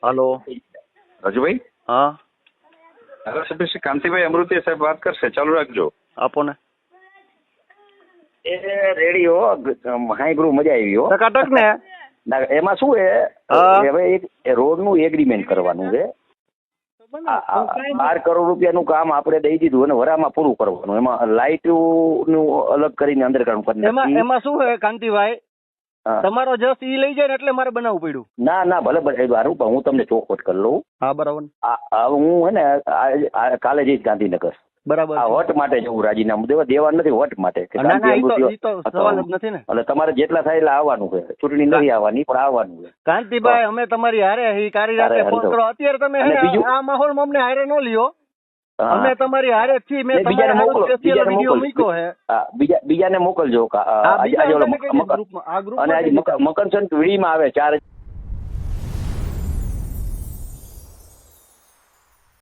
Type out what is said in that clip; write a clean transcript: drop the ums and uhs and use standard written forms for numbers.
Hello. Rajubhai, हाँ ધારાસભ્ય શ્રી કાંતિભાઈ અમૃતિયા સાહેબ વાત કરશે, ચાલુ રાખજો. આપો ને એ રેડી હો, હાઈ ગ્રુપ મજા આવી હો. ટકાટક ને ના, એમાં શું છે, હા. હવે એક રોડ નું એગ્રીમેન્ટ કરવાનું છે. 12 કરોડ રૂપિયાનું કામ આપણે દઈ દીધું અને વરામાં પૂરું કરવાનું. એમાં લાઇટ નું અલગ કરીને અંડરગ્રાઉન્ડ કરી એમાં નાખી. એમાં શું છે કાંતિભાઈ, હા. તમારો જસ ઈ લઈ જાય ને એટલે મારે બનાવવું પડ્યું. ના ના, ભલે ભલે સારું, પણ હું તમને ચોખવટ કરી લઉં. હા બરાબર હું હે ને કાલે જઈશ ગાંધીનગર. બરાબર. આ વટ માટે જવું, રાજીનામું દેવા નથી, વટ માટે. કે ના ના, ગાંધી ઈ તો સવાલ જ નથી ને. એટલે તમારે જેટલા થાય એટલે આવવાનું છે. ચૂંટણી નથી આવવાની, પણ આવવાનું છે. કાંતિભાઈ, અમે તમારી હારે ઈ કારી રાતે હારે ફોન હારે કરો. અત્યારે તમે હે અને ને બીજું? આ માહોલમાં અમને હારે ન લ્યો. હા. અમે તમારી હારે જ છીએ. મેં ને બીજાને તમારા મોકલો, સ્પેશિયલ બીજાને વિડિયો મોકલો. મૂક્યો છે. હા, બીજાને મોકલજો. હા, આજે બીજા ઓલો તમે કઈ ગ્રુપમાં આ અને આજે ગ્રુપમાં મકરસંક્રાંતિ વીડીમાં આવે 4